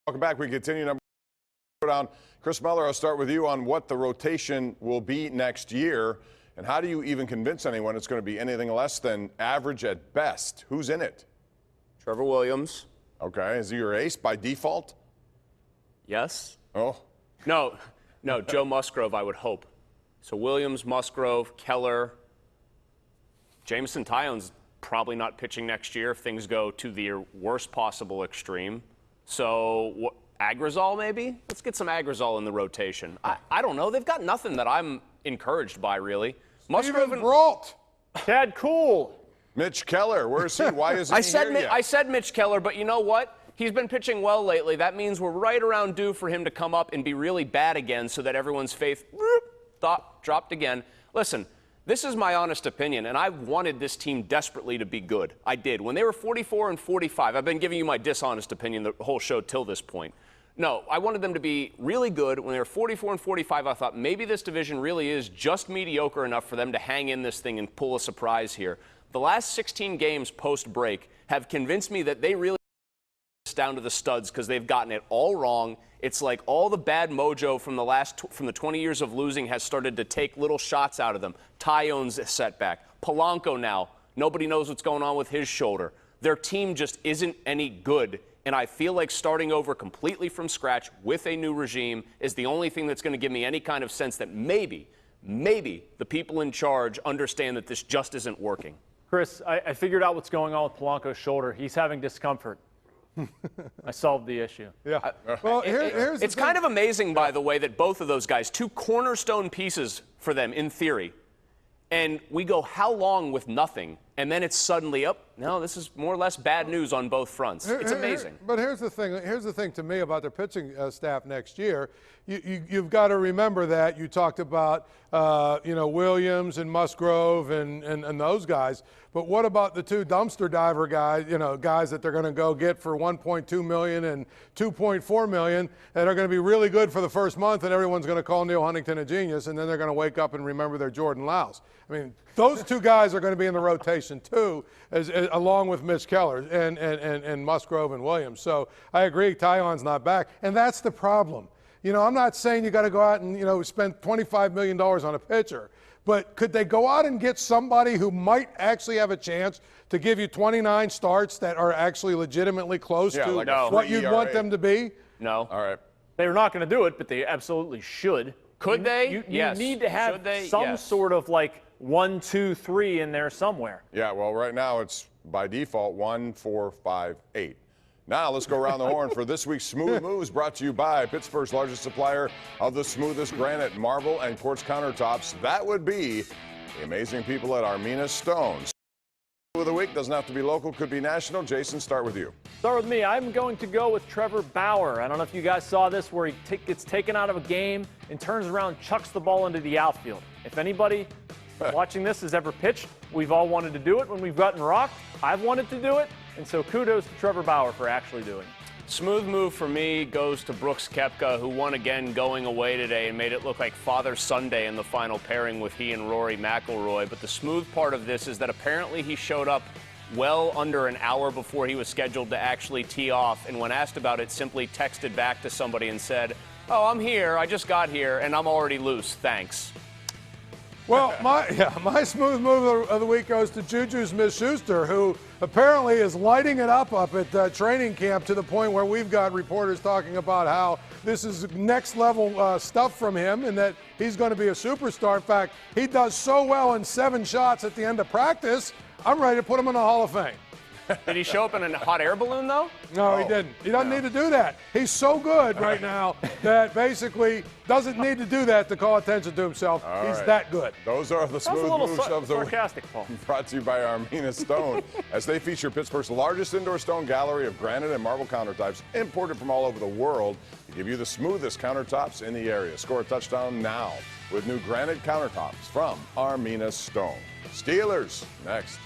Welcome back. We continue number down. Chris Mueller, I'll start with you on what the rotation will be next year, and how do you even convince anyone it's going to be anything less than average at best? Who's in it? Trevor Williams. Okay, is he your ace by default? Yes. Oh. No, Joe Musgrove, I would hope. So Williams, Musgrove, Keller, Jameson Tyon's probably not pitching next year if things go to the worst possible extreme. So Agrizal maybe? Let's get some Agrizal in the rotation. I don't know. They've got nothing that I'm encouraged by, really. Musgrove and Brault. Chad Cool. Mitch Keller, where's he? Why isn't he here yet? I said Mitch Keller, but you know what? He's been pitching well lately. That means we're right around due for him to come up and be really bad again so that everyone's faith dropped again. Listen, this is my honest opinion, and I wanted this team desperately to be good. I did. When they were 44 and 45, I've been giving you my dishonest opinion the whole show till this point. No, I wanted them to be really good. When they were 44 and 45, I thought maybe this division really is just mediocre enough for them to hang in this thing and pull a surprise here. The last 16 games post-break have convinced me that they really down to the studs because they've gotten it all wrong. It's like all the bad mojo from the 20 years of losing has started to take little shots out of them. Tyon's a setback. Polanco now, nobody knows what's going on with his shoulder. Their team just isn't any good, and I feel like starting over completely from scratch with a new regime is the only thing that's going to give me any kind of sense that maybe the people in charge understand that this just isn't working. Chris, I figured out what's going on with Polanco's shoulder. He's having discomfort. I solved the issue. Yeah. Well, here's it's kind of amazing, by the way, that both of those guys, two cornerstone pieces for them in theory, and we go how long with nothing, and then it's suddenly up. No, this is more or less bad news on both fronts. It's amazing. But here's the thing. Here's the thing to me about their pitching staff next year. You've got to remember that you talked about Williams and Musgrove and those guys. But what about the two dumpster diver guys? Guys that they're going to go get for $1.2 million and $2.4 million that are going to be really good for the first month, and everyone's going to call Neil Huntington a genius, and then they're going to wake up and remember they're Jordan Louse. I mean, those two guys are going to be in the rotation too, along with Mitch Keller and Musgrove and Williams. So I agree, Tyon's not back, and that's the problem. I'm not saying you got to go out and spend $25 million on a pitcher, but could they go out and get somebody who might actually have a chance to give you 29 starts that are actually legitimately close to like what you'd want them to be? No. All right. They're not going to do it, but they absolutely should. Could they? You need to have some sort of 1, 2, 3 in there somewhere. Yeah, well, right now it's by default 1, 4, 5, 8. Now let's go around the horn for this week's Smooth Moves, brought to you by Pittsburgh's largest supplier of the smoothest granite, marble, and quartz countertops. That would be the amazing people at Armina Stone. Of the week doesn't have to be local, could be national. Jason, start with you. Start with me. I'm going to go with Trevor Bauer. I don't know if you guys saw this, where he gets taken out of a game and turns around, chucks the ball into the outfield. If anybody watching this has ever pitched, we've all wanted to do it when we've gotten rocked. I've wanted to do it, and so kudos to Trevor Bauer for actually doing it. Smooth move for me goes to Brooks Koepka, who won again going away today and made it look like Father Sunday in the final pairing with he and Rory McIlroy. But the smooth part of this is that apparently he showed up well under an hour before he was scheduled to actually tee off, and when asked about it, simply texted back to somebody and said, "Oh, I'm here. I just got here, and I'm already loose. Thanks." Well, my smooth move of the week goes to Juju Smith-Schuster, who apparently is lighting it up at training camp to the point where we've got reporters talking about how this is next level stuff from him and that he's going to be a superstar. In fact, he does so well in 7 shots at the end of practice, I'm ready to put him in the Hall of Fame. Did he show up in a hot air balloon, though? No, he didn't. He doesn't need to do that. He's so good right now that basically doesn't need to do that to call attention to himself. He's that good. Those are the smooth moves of the sarcastic, Paul. Brought to you by Armina Stone, as they feature Pittsburgh's largest indoor stone gallery of granite and marble countertops imported from all over the world to give you the smoothest countertops in the area. Score a touchdown now with new granite countertops from Armina Stone. Steelers next.